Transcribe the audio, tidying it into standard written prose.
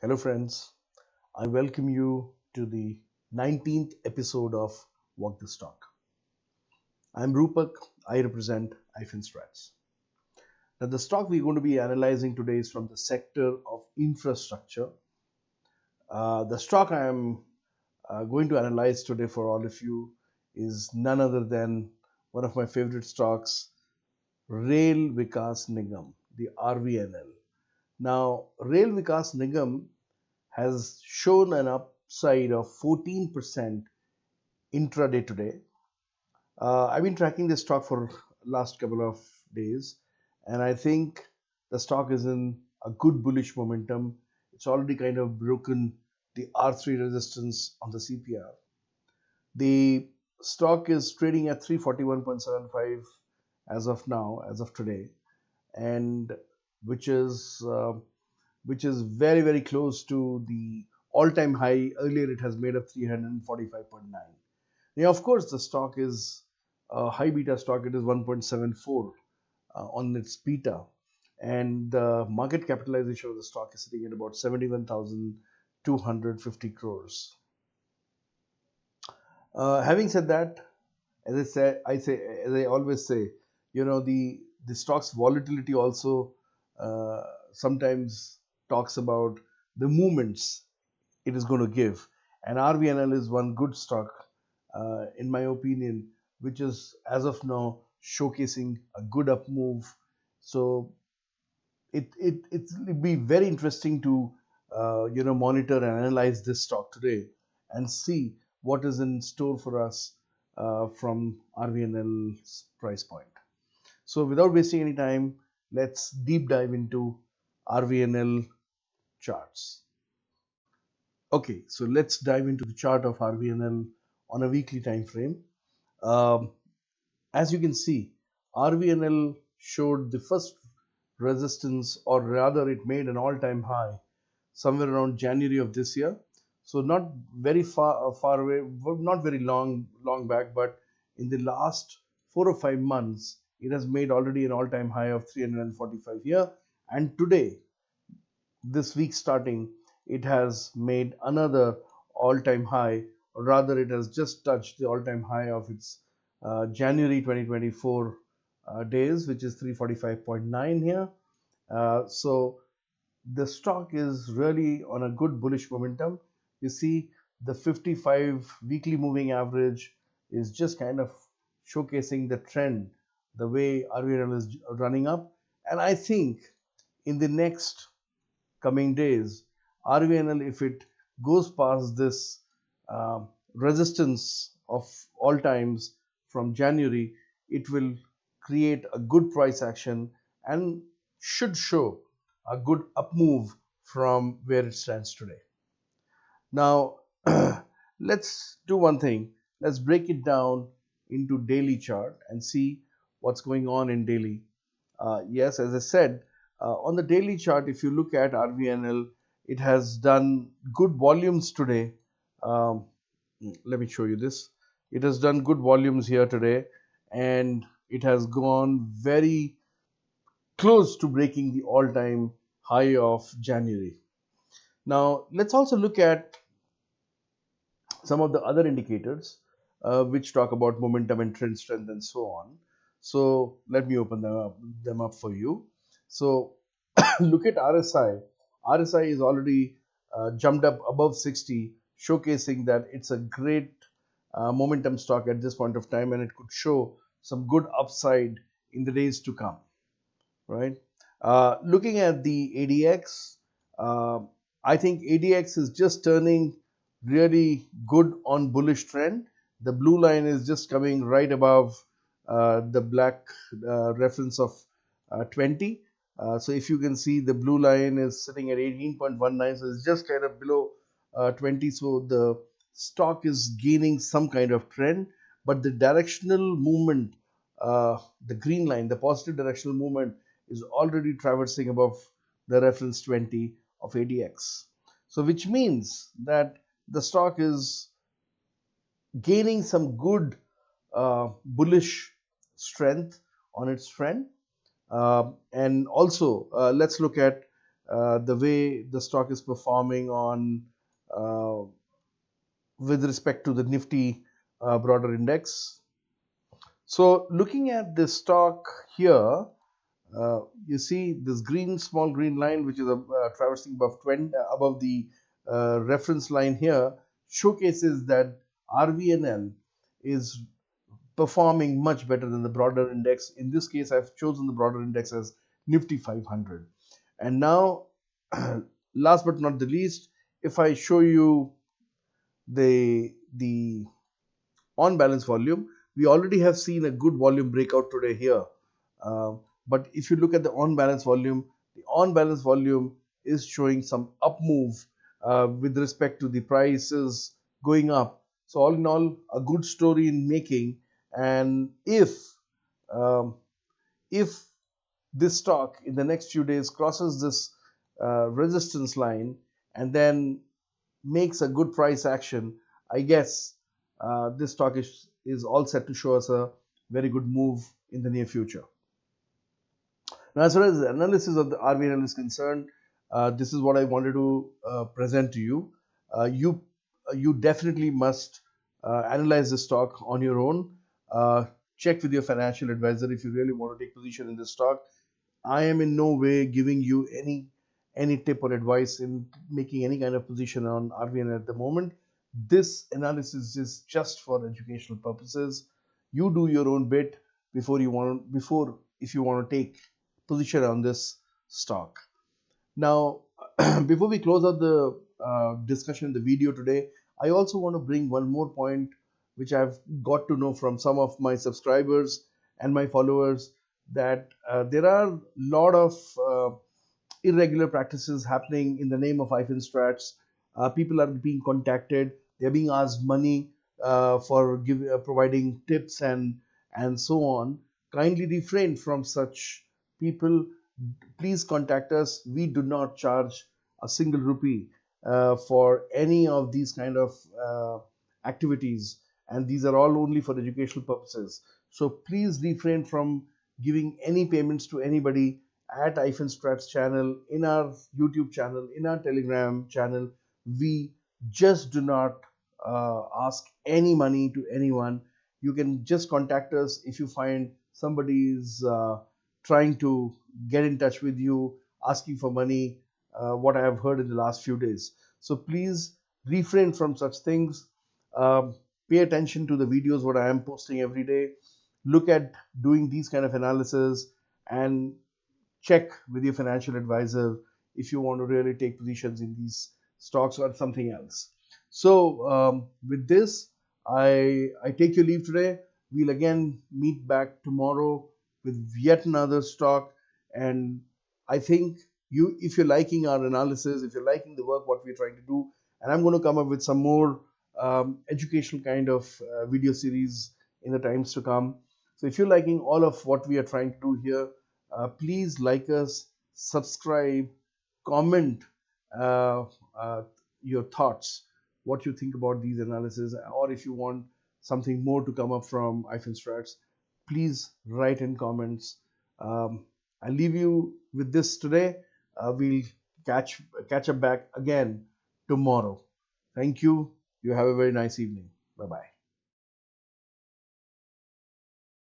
Hello friends, I welcome you to the 19th episode of Walk the Stock. I'm Rupak, I represent iFinStrats. Now the stock we're going to be analyzing today is from the sector of infrastructure. The stock I am going to analyze today for all of you is none other than one of my favorite stocks, Rail Vikas Nigam, the RVNL. Now, Rail Vikas Nigam has shown an upside of 14% intraday today. I've been tracking this stock for last couple of days, and I think the stock is in a good bullish momentum. It's already kind of broken the R3 resistance on the CPR. The stock is trading at 341.75 as of now, as of today, and which is uh, which is very close to the all-time high. Earlier it has made of 345.9. Now, of course, the stock is a high beta stock. It is 1.74 on its beta, and the market capitalization of the stock is sitting at about 71,250 crores. Having said that, as I always say, the stock's volatility also sometimes talks about the movements it is going to give. And RVNL is one good stock, in my opinion, which is as of now showcasing a good up move. So it'll be very interesting to monitor and analyze this stock today and see what is in store for us from RVNL's price point. So without wasting any time, let's deep dive into RVNL charts. Okay, so let's dive into the chart of RVNL on a weekly time frame. Um, as you can see, RVNL showed the first resistance, or rather, it made an all-time high somewhere around January of this year. So not very far away, not very long back, but in the last 4 or 5 months, it has made already an all-time high of 345 here. And today, this week starting, it has made another all-time high, or rather it has just touched the all-time high of its January 2024 days, which is 345.9 here. So the stock is really on a good bullish momentum. You see the 55 weekly moving average is just kind of showcasing the trend, the way RVNL is running up. And I think in the next coming days, RVNL, if it goes past this uh, resistance of all times from January, it will create a good price action and should show a good up move from where it stands today. Now, let's do one thing. Let's break it down into daily chart and see what's going on in daily. Yes, as I said, on the daily chart, if you look at RVNL, it has done good volumes today. Um, Let me show you this. It has done good volumes here today, and it has gone very close to breaking the all-time high of January. Now, let's also look at some of the other indicators which talk about momentum and trend strength and so on. So let me open them up for you. So look at RSI. RSI is already jumped up above 60, showcasing that it's a great momentum stock at this point of time, and it could show some good upside in the days to come, right? Looking at the ADX, uh, I think ADX is just turning really good on bullish trend. The blue line is just coming right above the black reference of 20. So if you can see, the blue line is sitting at 18.19, so it's just kind of below 20. So the stock is gaining some kind of trend, but the directional movement, the green line, the positive directional movement, is already traversing above the reference 20 of ADX. So which means that the stock is gaining some good bullish strength on its trend. And also, let's look at the way the stock is performing on uh, with respect to the Nifty broader index. So, looking at this stock here, you see this small green line, which is traversing above the reference line here, showcases that RVNL is performing much better than the broader index. In this case, I've chosen the broader index as Nifty 500. And now, last but not the least, if I show you the on balance volume, we already have seen a good volume breakout today here. But if you look at the on balance volume, the on balance volume is showing some up move with respect to the prices going up. So all in all, a good story in making. And um, if this stock in the next few days crosses this resistance line and then makes a good price action, I guess this stock is all set to show us a very good move in the near future. Now, as far as the analysis of the RVNL is concerned, this is what I wanted to present to you. You definitely must analyze the stock on your own. Check with your financial advisor if you really want to take position in this stock. I am in no way giving you any tip or advice in making any kind of position on RVN at the moment. This analysis is just for educational purposes. You do your own bit before if you want to take position on this stock. Now, before we close out the discussion in the video today, I also want to bring one more point which I've got to know from some of my subscribers and my followers, that there are a lot of irregular practices happening in the name of iFinStrats. People are being contacted, they're being asked money for providing tips and so on. Kindly refrain from such people. Please contact us. We do not charge a single rupee for any of these kind of activities, and these are all only for educational purposes. So please refrain from giving any payments to anybody at iFinStrats channel, in our YouTube channel, in our Telegram channel. We just do not ask any money to anyone. You can just contact us if you find somebody is trying to get in touch with you, asking for money, what I have heard in the last few days. So please refrain from such things. Um, Pay attention to the videos what I am posting every day. Look at doing these kind of analysis, and check with your financial advisor if you want to really take positions in these stocks or something else. So with this, I take your leave today. We'll again meet back tomorrow with yet another stock. And I think if you're liking our analysis, if you're liking the work what we're trying to do, and I'm going to come up with some more educational kind of video series in the times to come. So if you're liking all of what we are trying to do here, please like us, subscribe, comment uh, uh, your thoughts, what you think about these analysis, or if you want something more to come up from iFinStrats, please write in comments. I'll leave you with this today. We'll catch up back again tomorrow. Thank you. You have a very nice evening. Bye bye.